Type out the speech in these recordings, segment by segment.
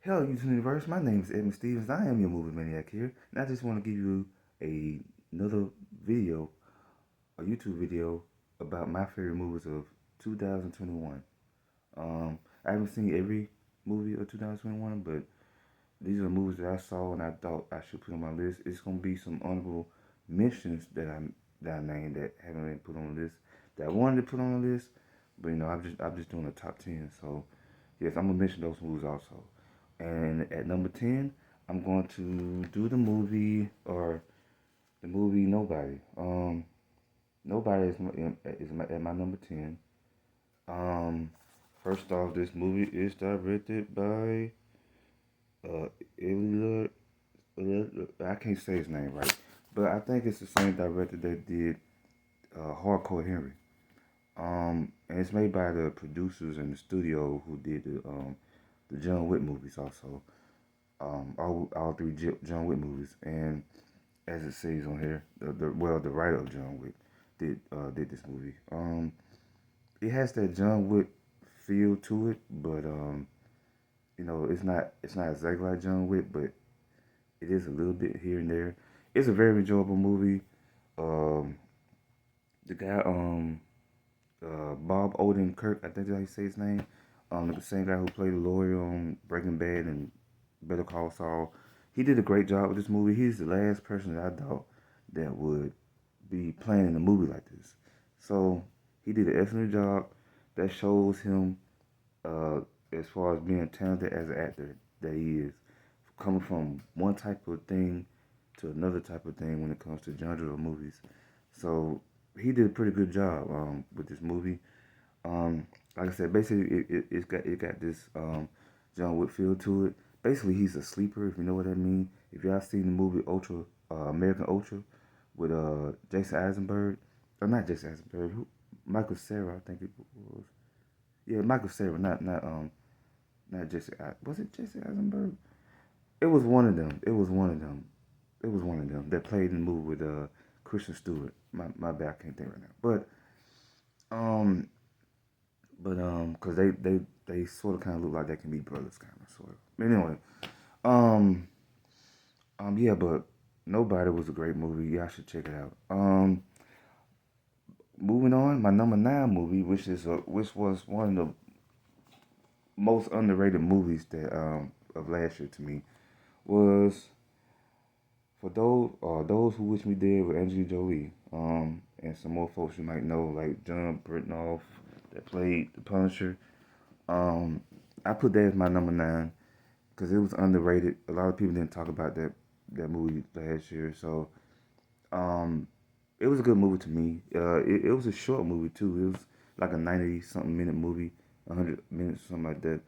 Hello, YouTube Universe. My name is Edmund Stevens. I am your movie maniac here, and I just want to give you another video, a YouTube video about my favorite movies of 2021. I haven't seen every movie of 2021, but these are movies that I saw and I thought I should put on my list. It's gonna be some honorable mentions that I named that haven't been put on the list that I wanted to put on the list, but I'm just doing a top 10. So yes, I'm gonna mention those movies also. And at number 10, I'm going to do the movie Nobody. Nobody is at my number 10. Um, First off, this movie is directed by uh Ilya, I can't say his name right, but I think it's the same director that did Hardcore Henry. And it's made by the producers in the studio who did the John Wick movies also. All three John Wick movies, and as it says on here, the writer of John Wick did this movie. It has that John Wick feel to it, but it's not exactly like John Wick, but it is a little bit here and there. It's a very enjoyable movie. Um, the guy Bob Odenkirk, I think that's how you say his name. The same guy who played the lawyer on Breaking Bad and Better Call Saul. He did a great job with this movie. He's the last person that I thought that would be playing in a movie like this. So he did an excellent job. That shows him, uh, as far as being talented as an actor, that he is coming from one type of thing to another type of thing when it comes to genre of movies. So he did a pretty good job with this movie. Like I said, basically it got this John Wick feel to it. Basically, he's a sleeper, if you know what I mean. If y'all seen the movie Ultra, American Ultra, with Jason Eisenberg, or not Jason Eisenberg, Michael Cera, I think it was. Yeah, Michael Cera, not Jason. Was it Jason Eisenberg? It was one of them. It was one of them. It was one of them that played in the movie with Christian Stewart. My bad, I can't think right now. Um, cause they sort of kind of look like they can be brothers, kind of sort of. Anyway, um, yeah, but Nobody was a great movie. Y'all should check it out. Moving on, my number 9 movie, which was one of the most underrated movies that of last year to me, was for those who wish me dead with Angelina Jolie. And some more folks you might know like John Britnoff that played the Punisher. Um, I put that as my number 9 because it was underrated. A lot of people didn't talk about that movie last year, so um, it was a good movie to me. It was a short movie too. It was like a 90 something minute movie, 100 minutes, something like that.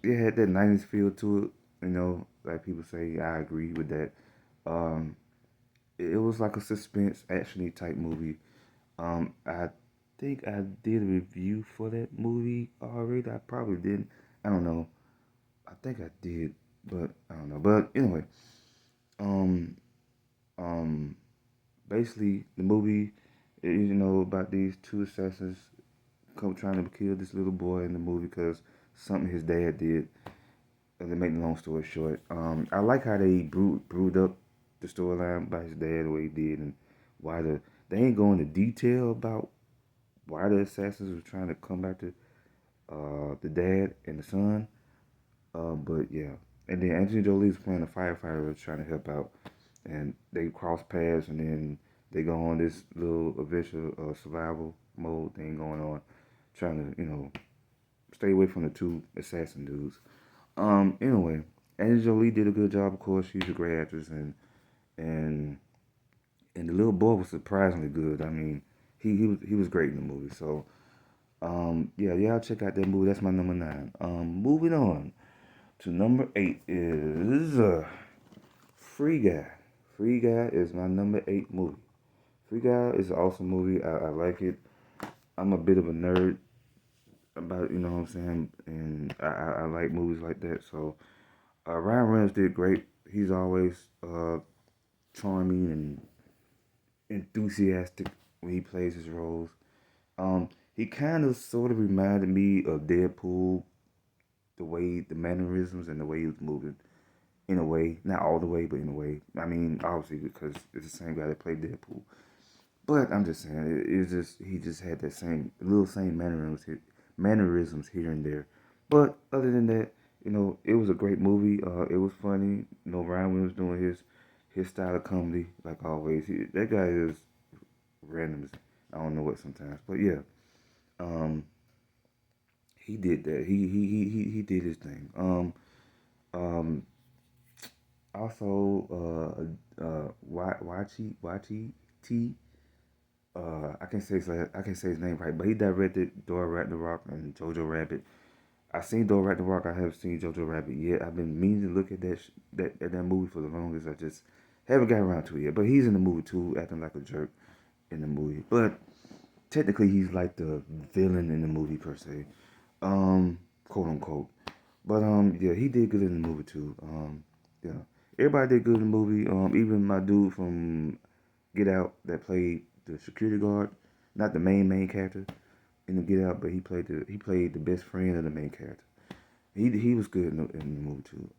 It had that 90s feel to it, like people say. I agree with that. Um, it was like a suspense, actiony type movie. I think I did a review for that movie already. I probably didn't. I don't know. I think I did, but I don't know. But anyway, um, um, basically the movie is about these two assassins come trying to kill this little boy in the movie because something his dad did. And to make the long story short, I like how they brewed up the storyline by his dad the way he did, and why they ain't go into detail about why the assassins were trying to come after the dad and the son. But yeah, and then Angelina Jolie is playing a firefighter trying to help out, and they cross paths, and then they go on this little adventure survival mode thing going on, trying to stay away from the two assassin dudes. Anyway, Angelina Jolie did a good job. Of course, she's a great actress, and and the little boy was surprisingly good. I mean, he was great in the movie. So yeah, y'all check out that movie. That's my number 9. Moving on to number 8 is Free Guy. Free Guy is my number 8 movie. Free Guy is an awesome movie. I like it. I'm a bit of a nerd about it, you know what I'm saying, and I like movies like that. So Ryan Reynolds did great. He's always charming and enthusiastic when he plays his roles. He kind of sort of reminded me of Deadpool, the way way, the mannerisms and the way he was moving. In a way, not all the way, but in a way. I mean, obviously because it's the same guy that played Deadpool. But I'm just saying, it's just he just had that same mannerisms here and there. But other than that, it was a great movie. It was funny. Ryan Reynolds doing his style of comedy like always. That guy is random. I don't know what sometimes, but yeah, um, he did that. He did his thing. Um, Also, Wachi T. I can't say his name right, but he directed Dora Ragnarok and Jojo Rabbit. I've seen Dora Ragnarok. I haven't seen Jojo Rabbit yet. I've been meaning to look at that movie for the longest. I just haven't got around to it yet. But he's in the movie too, acting like a jerk in the movie. But technically, he's like the villain in the movie per se, quote unquote. But yeah, he did good in the movie too. Yeah, everybody did good in the movie. Even my dude from Get Out that played the security guard, not the main character in the Get Out, but he played the best friend of the main character. He was good in the movie too.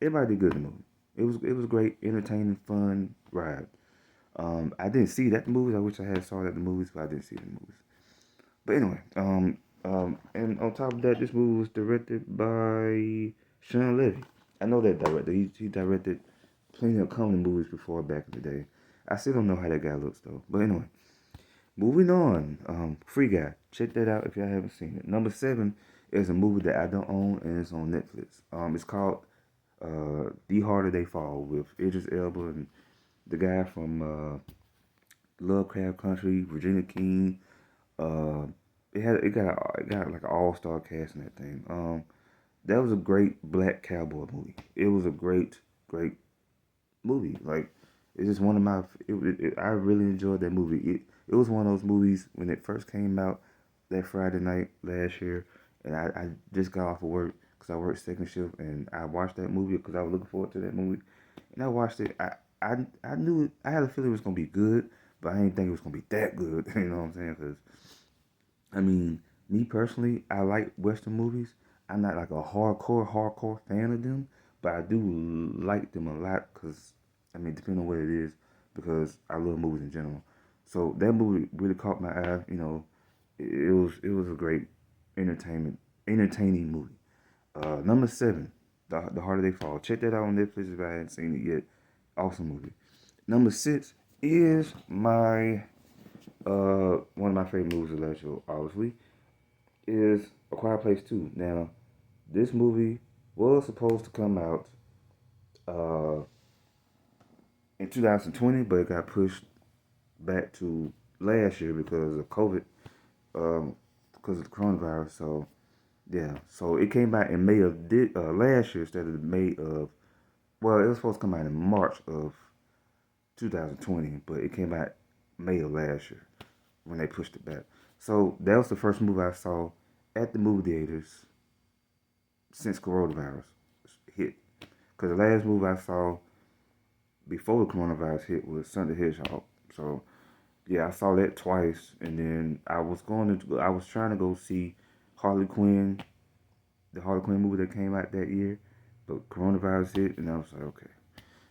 Everybody did good in the movie. It was great, entertaining, fun ride. I didn't see that in the movies. I wish I had saw that in the movies, but I didn't see it in the movies. But anyway, and on top of that, this movie was directed by Sean Levy. I know that director. He directed plenty of comedy movies before back in the day. I still don't know how that guy looks though. But anyway, moving on. Free Guy. Check that out if y'all haven't seen it. Number 7 is a movie that I don't own and it's on Netflix. It's called The Harder They Fall with Idris Elba and the guy from Lovecraft Country, Virginia King. Uh, it got like an all-star cast in that thing. That was a great black cowboy movie. It was a great movie. Like it's just one of my. I really enjoyed that movie. It was one of those movies when it first came out that Friday night last year, and I just got off of work because I worked second shift, and I watched that movie because I was looking forward to that movie, and I watched it. I knew it, I had a feeling it was gonna be good, but I didn't think it was gonna be that good. You know what I'm saying? Because I mean, me personally, I like Western movies. I'm not like a hardcore fan of them, but I do like them a lot because, I mean, depending on what it is, because I love movies in general. So that movie really caught my eye. It was a great entertaining movie. Number 7, The Harder They Fall. Check that out on Netflix if I hadn't seen it yet. Awesome movie. Number 6 is my one of my favorite movies of last year, obviously, is A Quiet Place 2. Now, this movie was supposed to come out uh, in 2020, but it got pushed back to last year because of COVID, because of the coronavirus. So, yeah. So, it came out in May of last year instead of May of, well, it was supposed to come out in March of 2020, but it came out May of last year when they pushed it back. So that was the first movie I saw at the movie theaters since coronavirus hit. Because the last movie I saw before the coronavirus hit was Sonic the Hedgehog. So yeah, I saw that twice, and then I was trying to go see Harley Quinn, the Harley Quinn movie that came out that year, but coronavirus hit, and I was like, okay.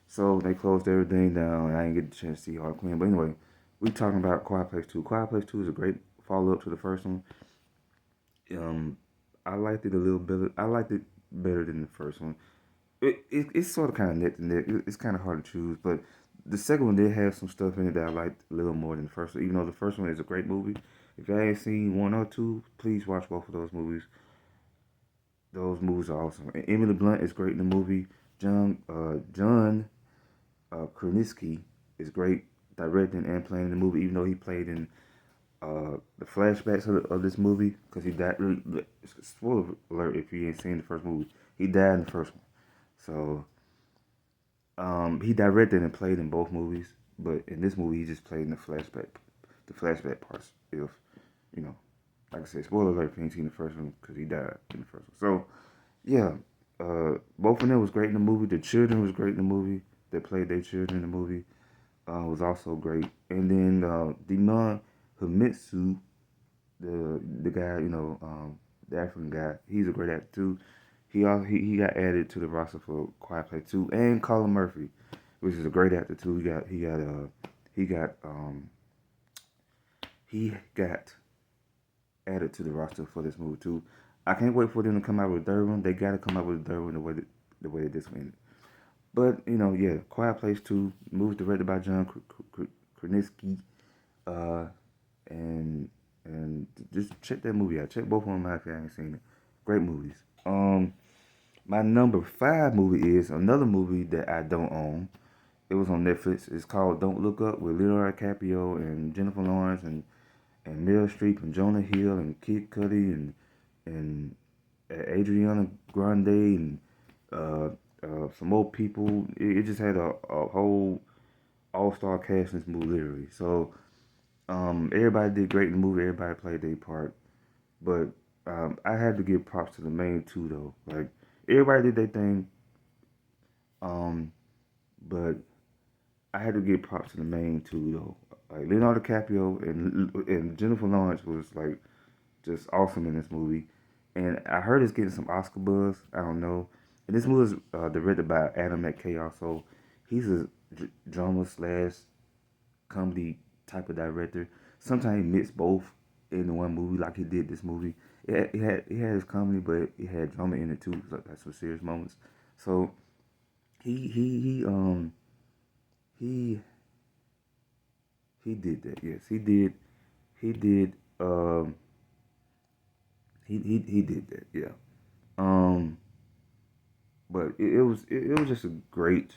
So they closed everything down, and I didn't get the chance to see Harley Quinn. But anyway, we talking about Quiet Place 2. Quiet Place 2 is a great follow up to the first one. Um, I liked it a little bit. I liked it better than the first one. It's sort of kind of neck to neck. It's kind of hard to choose, but the second one did have some stuff in it that I liked a little more than the first one. Even though the first one is a great movie. If you haven't seen one or two, please watch both of those movies. Those movies are awesome. And Emily Blunt is great in the movie. John Krasinski is great directing and playing in the movie, even though he played in the flashbacks of this movie because he died. Spoiler alert if you ain't seen the first movie, he died in the first one. So he directed and played in both movies, but in this movie he just played in the flashback parts. If you know, like I said, spoiler alert if you ain't seen the first one because he died in the first one. So yeah, both of them was great in the movie. The children was great in the movie. They played their children in the movie. Was also great. And then Demon Himitsu, the guy, the African guy, he's a great actor too. He got added to the roster for Quiet Place 2, and Colin Murphy, which is a great actor too. He got he got added to the roster for this movie too. I can't wait for them to come out with a third one. They gotta come out with a third one the way that this went. But yeah, Quiet Place 2, movie directed by John Krasinski, uh, and just check that movie out. Check both of them out if you haven't seen it. Great movies. My number five movie is another movie that I don't own. It was on Netflix. It's called Don't Look Up with Leonardo DiCaprio and Jennifer Lawrence and Meryl Streep and Jonah Hill and Kid Cudi and Adriana Grande and uh, some more people. It just had a whole all-star cast in this movie, literally. So everybody did great in the movie. Everybody played their part. But I had to give props to the main two, though. Like, everybody did their thing. But I had to give props to the main two, though. Like, Leonardo DiCaprio and Jennifer Lawrence was, like, just awesome in this movie. And I heard it's getting some Oscar buzz. I don't know. And this movie is directed by Adam McKay also. He's a drama slash comedy type of director. Sometimes he mixed both in one movie, like he did this movie. It had his comedy, but it had drama in it too, like some serious moments. So he he did that. Yes, he did. He did. He did that. Yeah. Um, but it was just a great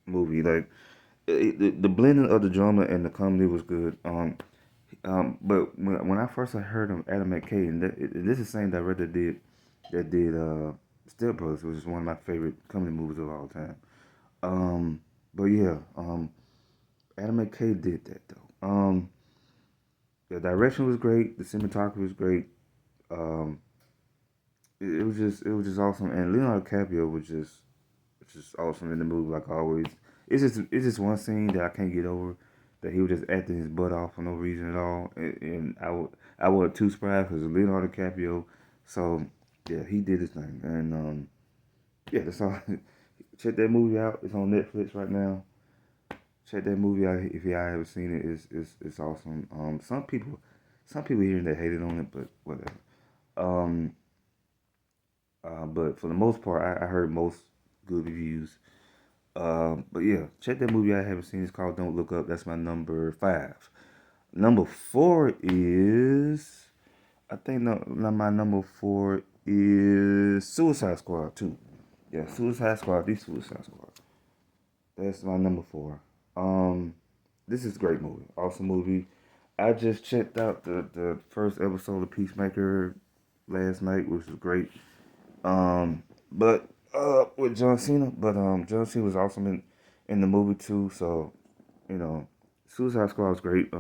movie. Like the blending of the drama and the comedy was good. But when I first heard of Adam McKay, and this is the same director that did Step Brothers, which is one of my favorite comedy movies of all time. But yeah, Adam McKay did that though. The direction was great, the cinematography was great. Um, it was just awesome, and Leonardo DiCaprio was just awesome in the movie like always. It's just one scene that I can't get over, that he was just acting his butt off for no reason at all, and I wasn't too surprised because Leonardo DiCaprio. So yeah, he did his thing, and yeah, that's all. Check that movie out. It's on Netflix right now. Check that movie out if y'all haven't seen it. It's awesome. Some people here that hated on it, but whatever. Um, but for the most part, I heard most good reviews. But yeah, check that movie I haven't seen. It's called Don't Look Up. That's my number five. Number four is, I think my number four is Suicide Squad 2. Yeah, Suicide Squad, the Suicide Squad. That's my number four. Um, this is a great movie. Awesome movie. I just checked out the first episode of Peacemaker last night, which was great. But with John Cena, but John Cena was awesome in the movie too. So you know, Suicide Squad was great.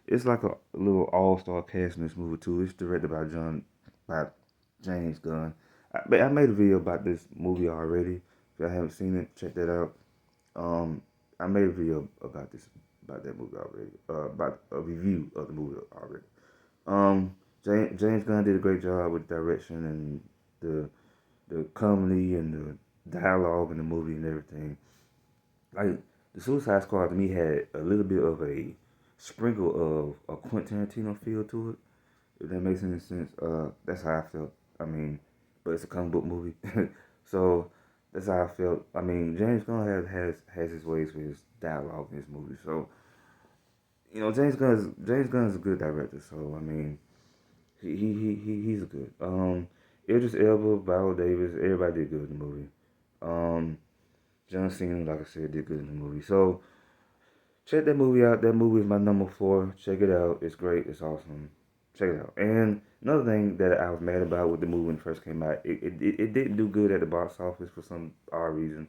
It's like a little all star cast in this movie too. It's directed by James Gunn. I made a video about this movie already. If y'all haven't seen it, check that out. Um, I made a video about that movie already. About a review of the movie already. James Gunn did a great job with direction and the the comedy and the dialogue in the movie and everything. Like the Suicide Squad to me had a little bit of a sprinkle of a Quentin Tarantino feel to it. If that makes any sense. That's how I felt. I mean, but it's a comic book movie, so that's how I felt. I mean, James Gunn has his ways with his dialogue in his movie. So James Gunn is a good director. So I mean, he's good. Idris Elba, Viola Davis, everybody did good in the movie. Um, John Cena, like I said, did good in the movie. So check that movie out. That movie is my number four. Check it out. It's great. It's awesome. Check it out. And another thing that I was mad about with the movie when it first came out, it didn't do good at the box office for some odd reason.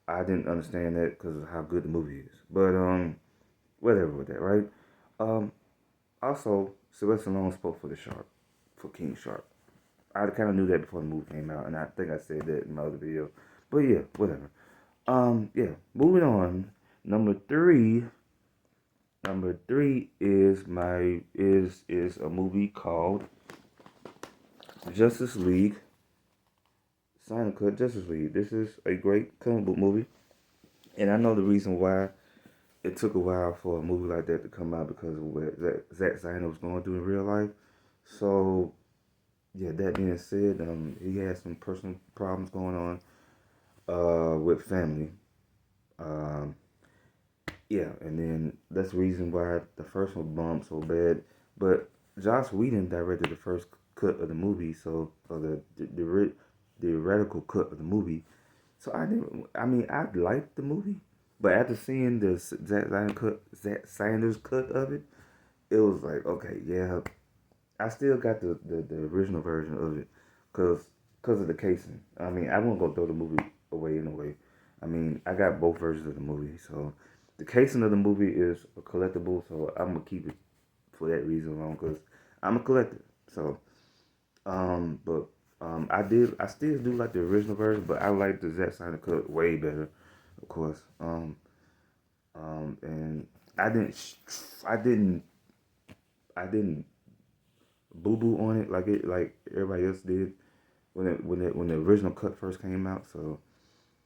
I didn't understand that because of how good the movie is. But whatever with that, right? Um, Also, Sylvester Stallone spoke for the Shark, for King Shark. I kind of knew that before the movie came out, and I think I said that in my other video. But yeah, whatever. Yeah. Moving on. Number three. Number three is a movie called Justice League Snyder Cut Justice League. This is a great comic book movie, and I know the reason why it took a while for a movie like that to come out because of what Zack Snyder was going through in real life. So yeah, that being said, he had some personal problems going on with family. Um, yeah, and then that's the reason why the first one bombed so bad. But Joss Whedon directed the first cut of the movie, so or the radical cut of the movie. So I didn't. I mean, I liked the movie, but after seeing the Zack Snyder's cut of it, it was like, okay, yeah, I still got the original version of it, cause of the casing. I mean, I won't go throw the movie away in a way. I mean, I got both versions of the movie, so the casing of the movie is a collectible, so I'm gonna keep it for that reason alone, cause I'm a collector. So, but I still do like the original version, but I like the Zack Snyder cut way better, of course. And I didn't, I didn't, I didn't boo boo on it like everybody else did when the original cut first came out. So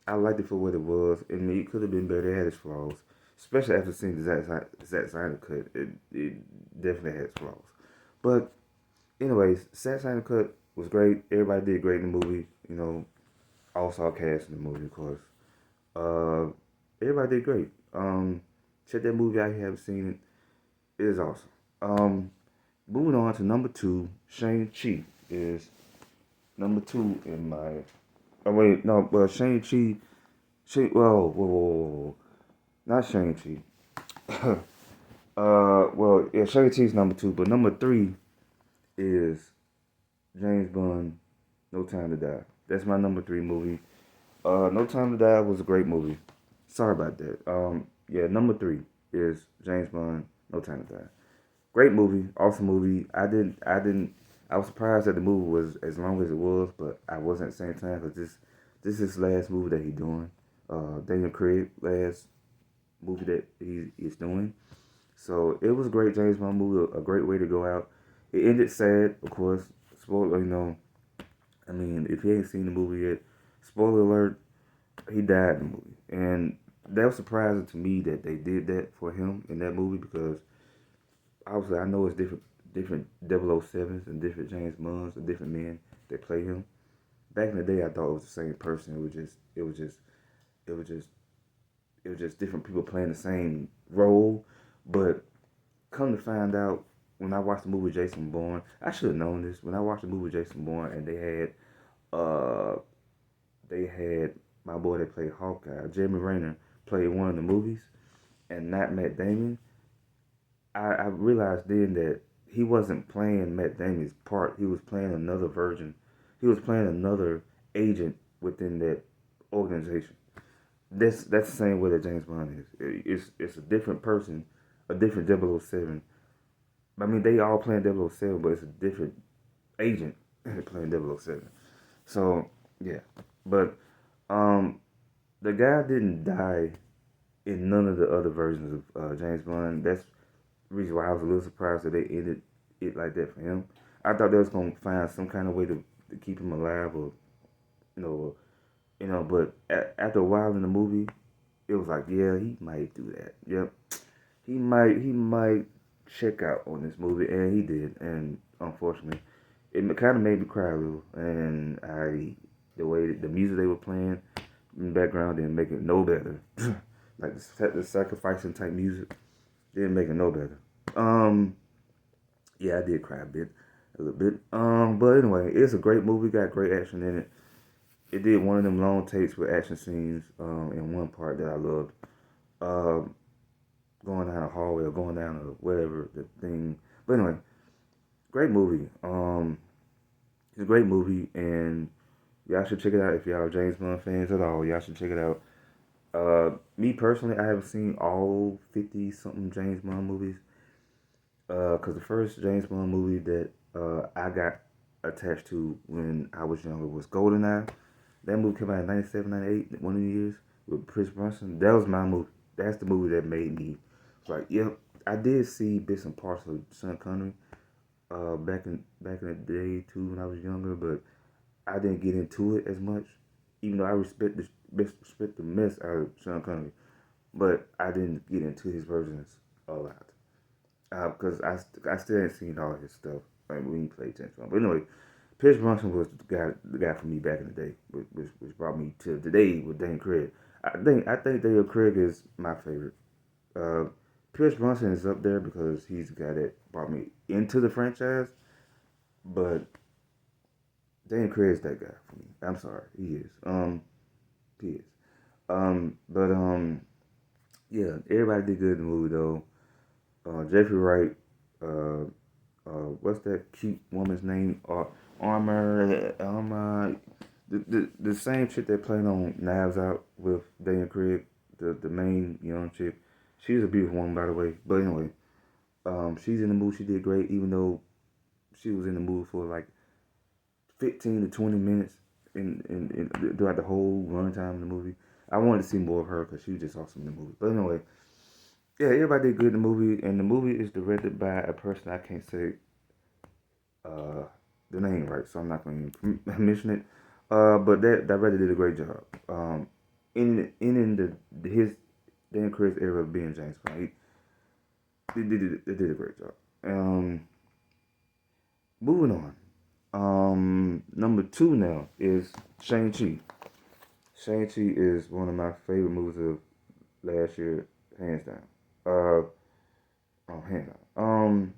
I liked it for what it was, and it could have been better. It had its flaws, especially after seeing the Zack Snyder cut. It definitely had its flaws, but anyways, Zack Snyder cut was great. Everybody did great in the movie. You know, all star cast in the movie, of course. Uh, Everybody did great. Check that movie out if you haven't seen it. It is awesome. Moving on to number two, Shang-Chi is number two in my. Oh wait, no, well Shang-Chi, whoa, not Shang-Chi. Well, yeah, Shang-Chi's number two, but number three is James Bond, No Time to Die. That's my number three movie. No Time to Die was a great movie. Sorry about that. Yeah, number three is James Bond, No Time to Die. Great movie, awesome movie. I was surprised that the movie was as long as it was, but I wasn't at the same time because this is his last movie that he's doing. Daniel Craig last movie that he is doing. So it was a great James Bond movie, a great way to go out. It ended sad, of course. Spoiler, I mean, if you ain't seen the movie yet, spoiler alert, he died in the movie. And that was surprising to me that they did that for him in that movie because obviously I know it's different 007s and different James Bonds and different men that play him. Back in the day I thought it was the same person. It was just it was just different people playing the same role. But come to find out when I watched the movie Jason Bourne, I should have known this. When I watched the movie Jason Bourne and uh they had my boy that played Hawkeye, Jeremy Renner, played one of the movies and not Matt Damon, I realized then that he wasn't playing Matt Damon's part. He was playing another version. He was playing another agent within that organization. That's the same way that James Bond is. It's a different person, a different 007. I mean, they all playing 007, but it's a different agent playing 007. So yeah, but um, the guy didn't die in none of the other versions of James Bond. That's the reason why I was a little surprised that they ended it like that for him. I thought they was gonna find some kind of way to keep him alive, or you know, But after a while in the movie, it was like, yeah, he might do that. Yep, he might check out on this movie, and he did. And unfortunately, it kind of made me cry a little. And the way the music they were playing in the background didn't make it no better. Like the sacrificing type music didn't make it no better. Um, yeah, I did cry a little bit. But anyway, it's a great movie. Got great action in it. It did one of them long takes with action scenes. In one part that I loved. Um, Going down a hallway or going down a whatever the thing. But anyway, great movie. It's a great movie, and y'all should check it out if y'all are James Bond fans at all. Y'all should check it out. Me personally, I haven't seen all 50 something James Bond movies. Cause the first James Bond movie that I got attached to when I was younger was GoldenEye. That movie came out in 97, 98, one of the years with Chris Brunson. That was my movie. That's the movie that made me like, yep. I did see bits and parts of Sean Connery back in the day too when I was younger, but I didn't get into it as much. even though I respect the mess out of Sean Connery, but I didn't get into his versions a lot because I still ain't seen all his stuff like when he played James Bond. But anyway, Pierce Brosnan was the guy for me back in the day, which brought me to today with Daniel Craig. I think Daniel Craig is my favorite. Uh, Pierce Brosnan is up there because he's the guy that brought me into the franchise, but Daniel Craig is that guy for me. I'm sorry, he is. He is. But yeah, everybody did good in the movie though. Jeffrey Wright, uh, what's that cute woman's name? Armor, the same chick that played on Knives Out with Daniel Craig, the main young chick. She's a beautiful woman, by the way. But anyway, she's in the movie. She did great, even though she was in the movie for like 15 to 20 minutes throughout the whole runtime of the movie. I wanted to see more of her because she was just awesome in the movie. But anyway, yeah, everybody did good in the movie, and the movie is directed by a person I can't say uh, the name right, so I'm not going to mention it. But that director did a great job. In the his Dan Craig's era of being James Bond, they did a great job. Moving on. Number two now is Shang-Chi. Shang-Chi is one of my favorite movies of last year, hands down. Hands down.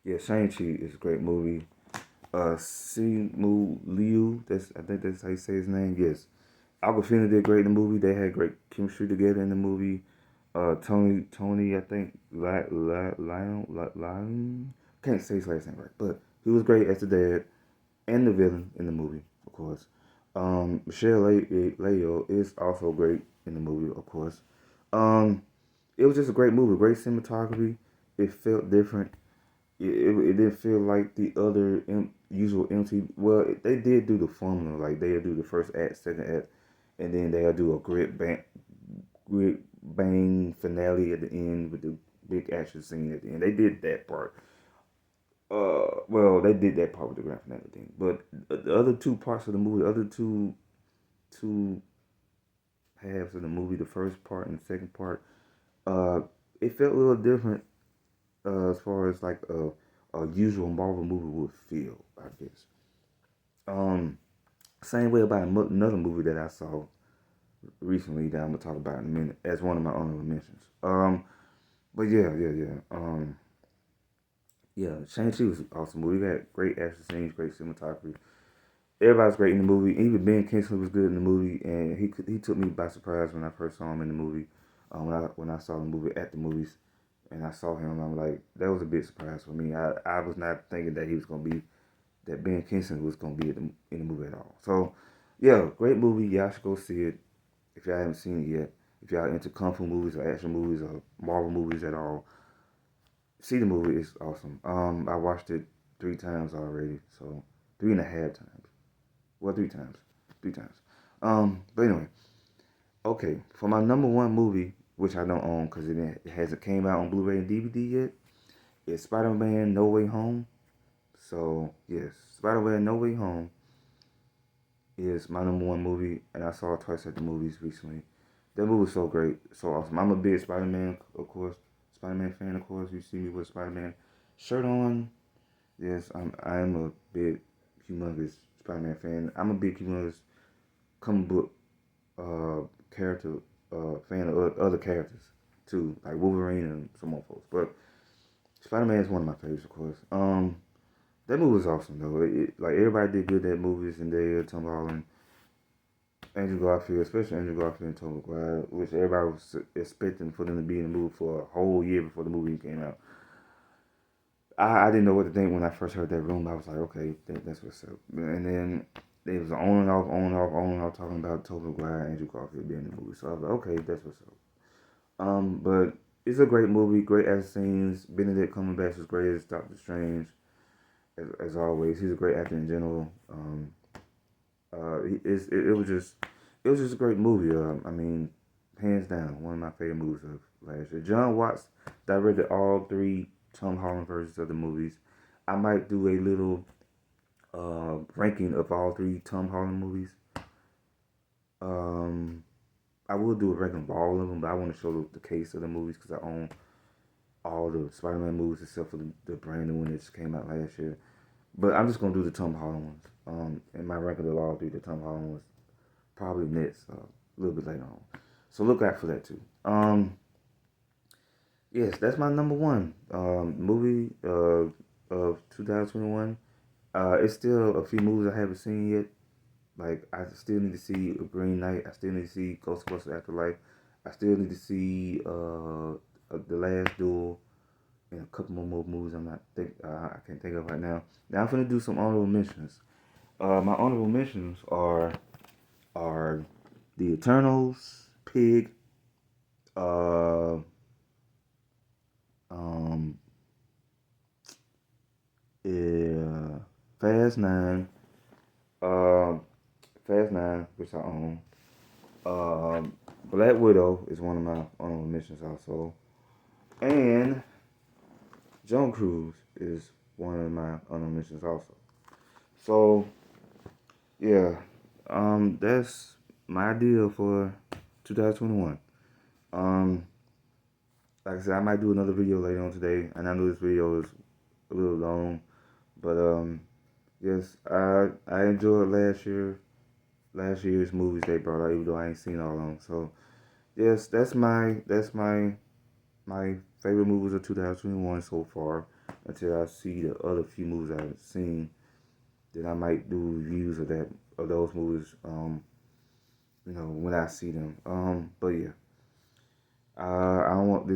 Yeah, Shang-Chi is a great movie. Simu Liu, I think that's how you say his name. Yes, Awkwafina did great in the movie. They had great chemistry together in the movie. Tony, I think Lion, can't say his last name right, but he was great as the dad and the villain in the movie, of course. Michelle Yeoh is also great in the movie, of course. Um, it was just a great movie, great cinematography. It felt different. It didn't feel like the other usual empty. Well, they did do the formula, like they'll do the first act, second act, and then they'll do a great bang finale at the end with the big action scene at the end. They did that part. Well, they did that part with the grand finale thing, but the other two parts of the movie, the other two halves of the movie, the first part and the second part, uh, it felt a little different as far as like a usual Marvel movie would feel, I guess. Um, Same way about another movie that I saw recently that I'm gonna talk about in a minute as one of my honorable mentions. But yeah. Yeah, Shang-Chi was an awesome movie. We had great action scenes, great cinematography. Everybody's great in the movie. Even Ben Kingsley was good in the movie, and he took me by surprise when I first saw him in the movie. When I saw the movie at the movies, and I saw him, I'm like, that was a big surprise for me. I was not thinking that he was gonna be that Ben Kingsley was gonna be in the movie at all. So yeah, great movie. Y'all should go see it if y'all haven't seen it yet. If y'all into kung fu movies or action movies or Marvel movies at all, see the movie. It's awesome. I watched it 3 times already, so 3.5 times. Well, 3 times, 3 times. But anyway, okay. For my number one movie, which I don't own because it hasn't came out on Blu-ray and DVD yet, is Spider-Man: No Way Home. So yes, Spider-Man: No Way Home is my number one movie, and I saw it twice at the movies recently. That movie was so great, so awesome. I'm a big Spider-Man, of course, Spider-Man fan, of course. You see me with a Spider-Man shirt on. Yes, I'm a big, humongous Spider-Man fan. I'm a big, humongous comic book character fan of other characters too, like Wolverine and some more folks. But Spider-Man is one of my favorites, of course. That movie was awesome though. Like everybody did good. That movie, Zendaya, Tom Holland, Andrew Garfield, especially Andrew Garfield and Tom McGuire, which everybody was expecting for them to be in the movie for a whole year before the movie came out. I didn't know what to think when I first heard that room. I was like, okay, that's what's up. And then it was on and off, talking about Tobey Maguire and Andrew Garfield being in the movie. So I was like, okay, that's what's up. But it's a great movie, great action scenes. Benedict Cumberbatch was great as Doctor Strange, as always. He's a great actor in general. It was just a great movie. I mean, hands down, one of my favorite movies of last year. John Watts directed all three Tom Holland versions of the movies. I might do a little ranking of all three Tom Holland movies. Um, I will do a ranking of all of them, but I want to show the case of the movies because I own all the Spider-Man movies except for the brand new one that just came out last year. But I'm just gonna do the Tom Holland ones. And my ranking of all three, the Tom Holland ones, probably next, a little bit later on. So look out for that too. Yes, that's my number one movie of 2021. It's still a few movies I haven't seen yet. Like I still need to see Green Knight. I still need to see Ghostbusters Afterlife. I still need to see The Last Duel and a couple more movies. I can't think of right now. Now I'm gonna do some honorable mentions. My honorable mentions are The Eternals, Pig, uh, um, yeah, Fast Nine, uh, Fast Nine, which I own. Um, Black Widow is one of my honorable mentions also, and John Cruise is one of my honorable mentions also. So yeah, that's my idea for 2021. Um, like I said, I might do another video later on today, and I know this video is a little long, but yes, I enjoyed last year's movies they brought out, even though I ain't seen all of them. So yes, that's my favorite movies of 2021 so far. Until I see the other few movies I've seen, then I might do reviews of those movies. When I see them. But yeah, I don't want this